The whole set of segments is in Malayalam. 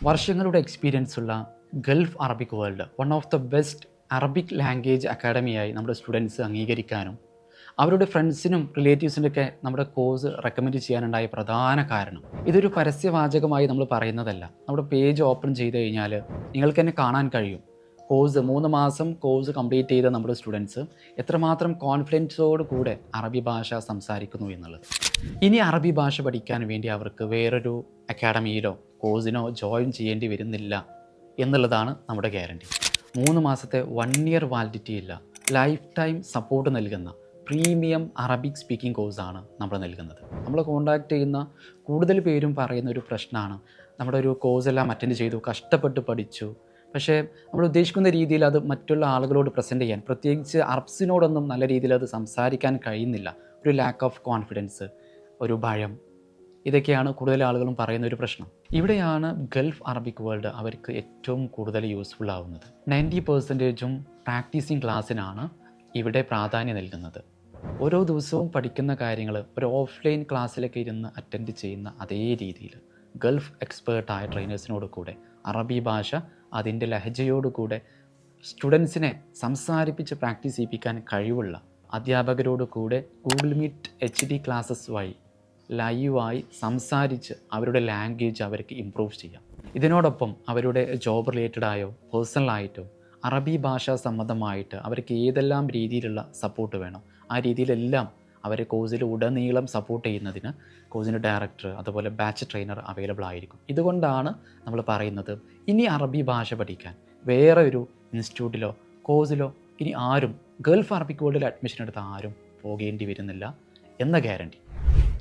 വർഷങ്ങളുടെ എക്സ്പീരിയൻസ് ഉള്ള Gulf Arabic World one of the best Arabic language അക്കാഡമിയായി നമ്മുടെ സ്റ്റുഡൻസ് അംഗീകരിക്കാനും അവരുടെ ഫ്രണ്ട്സിനും റിലേറ്റീവ്സിനൊക്കെ നമ്മുടെ കോഴ്സ് റെക്കമെൻഡ് ചെയ്യാനുണ്ടായ പ്രധാന കാരണം ഇതൊരു പരസ്യവാചകമായി നമ്മൾ പറയുന്നതല്ല. നമ്മുടെ പേജ് ഓപ്പൺ ചെയ്ത് കഴിഞ്ഞാൽ നിങ്ങൾക്ക് തന്നെ കാണാൻ കഴിയും കോഴ്സ് 3 മാസം കോഴ്സ് കംപ്ലീറ്റ് ചെയ്ത നമ്മുടെ സ്റ്റുഡൻസ് എത്രമാത്രം കോൺഫിഡൻസോട് കൂടെ അറബി ഭാഷ സംസാരിക്കുന്നു എന്നുള്ളത്. ഇനി അറബി ഭാഷ പഠിക്കാൻ വേണ്ടി അവർക്ക് വേറൊരു അക്കാഡമിയിലോ കോഴ്സിനോ ജോയിൻ ചെയ്യേണ്ടി വരുന്നില്ല എന്നുള്ളതാണ് നമ്മുടെ ഗ്യാരണ്ടി. 3 മാസത്തെ 1 ഇയർ വാലിഡിറ്റി ഇല്ല, ലൈഫ് ടൈം സപ്പോർട്ട് നൽകുന്ന പ്രീമിയം അറബിക് സ്പീക്കിംഗ് കോഴ്സാണ് നമ്മൾ നൽകുന്നത്. നമ്മൾ കോൺടാക്റ്റ് ചെയ്യുന്ന കൂടുതൽ പേരും പറയുന്ന ഒരു പ്രശ്നമാണ്, നമ്മുടെ ഒരു കോഴ്സെല്ലാം അറ്റൻഡ് ചെയ്തു, കഷ്ടപ്പെട്ട് പഠിച്ചു, പക്ഷേ നമ്മൾ ഉദ്ദേശിക്കുന്ന രീതിയിൽ അത് മറ്റുള്ള ആളുകളോട് പ്രസൻറ്റ് ചെയ്യാൻ, പ്രത്യേകിച്ച് അറബ്സിനോടൊന്നും നല്ല രീതിയിൽ അത് സംസാരിക്കാൻ കഴിയുന്നില്ല. ഒരു ലാക്ക് ഓഫ് കോൺഫിഡൻസ്, ഒരു ഭയം, ഇതൊക്കെയാണ് കൂടുതൽ ആളുകളും പറയുന്ന ഒരു പ്രശ്നം. ഇവിടെയാണ് ഗൾഫ് അറബിക് വേൾഡ് അവർക്ക് ഏറ്റവും കൂടുതൽ യൂസ്ഫുൾ ആവുന്നത്. 90% പ്രാക്ടീസിങ് ക്ലാസ്സിനാണ് ഇവിടെ പ്രാധാന്യം നൽകുന്നത്. ഓരോ ദിവസവും പഠിക്കുന്ന കാര്യങ്ങൾ ഒരു ഓഫ്ലൈൻ ക്ലാസ്സിലൊക്കെ ഇരുന്ന് അറ്റൻഡ് ചെയ്യുന്ന അതേ രീതിയിൽ ഗൾഫ് എക്സ്പേർട്ടായ ട്രെയിനേഴ്സിനോട് കൂടെ അറബി ഭാഷ അതിൻ്റെ ലഹജയോടുകൂടെ സ്റ്റുഡൻസിനെ സംസാരിപ്പിച്ച് പ്രാക്ടീസ് ചെയ്യിപ്പിക്കാൻ കഴിവുള്ള അധ്യാപകരോട് കൂടെ ഗൂഗിൾ മീറ്റ് HD ക്ലാസ്സസ് വഴി ലൈവായി സംസാരിച്ച് അവരുടെ ലാംഗ്വേജ് അവർക്ക് ഇമ്പ്രൂവ് ചെയ്യാം. ഇതിനോടൊപ്പം അവരുടെ ജോബ് റിലേറ്റഡായോ പേഴ്സണലായിട്ടോ അറബി ഭാഷാ സംബന്ധമായിട്ട് അവർക്ക് ഏതെല്ലാം രീതിയിലുള്ള സപ്പോർട്ട് വേണം ആ രീതിയിലെല്ലാം അവരെ കോഴ്സിൽ ഉടനീളം സപ്പോർട്ട് ചെയ്യുന്നതിന് കോഴ്സിൻ്റെ ഡയറക്ടർ അതുപോലെ ബാച്ച് ട്രെയിനർ അവൈലബിൾ ആയിരിക്കും. ഇതുകൊണ്ടാണ് നമ്മൾ പറയുന്നത്, ഇനി അറബി ഭാഷ പഠിക്കാൻ വേറെ ഒരു ഇൻസ്റ്റിറ്റ്യൂട്ടിലോ കോഴ്സിലോ ഇനി ആരും ഗൾഫ് അറബിക് വേൾഡിൽ അഡ്മിഷൻ എടുത്ത ആരും പോകേണ്ടി വരുന്നില്ല എന്ന ഗ്യാരണ്ടി.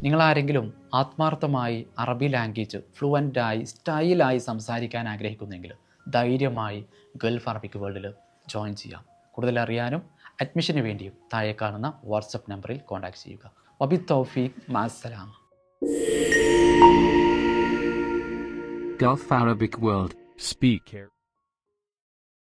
നിങ്ങളാരെങ്കിലും ആത്മാർത്ഥമായി അറബി ലാംഗ്വേജ് ഫ്ലുവൻ്റായി സ്റ്റൈലായി സംസാരിക്കാൻ ആഗ്രഹിക്കുന്നെങ്കിൽ ധൈര്യമായി ഗൾഫ് അറബിക് വേൾഡിൽ ജോയിൻ ചെയ്യാം. കൂടുതൽ അറിയാനും അഡ്മിഷന് വേണ്ടിയും താഴെ കാണുന്ന വാട്സപ്പ് നമ്പറിൽ കോൺടാക്ട് ചെയ്യുക. വബി തൗഫീഖ്, മഅസ്സലാമ. Gulf Arabic World. Speak here.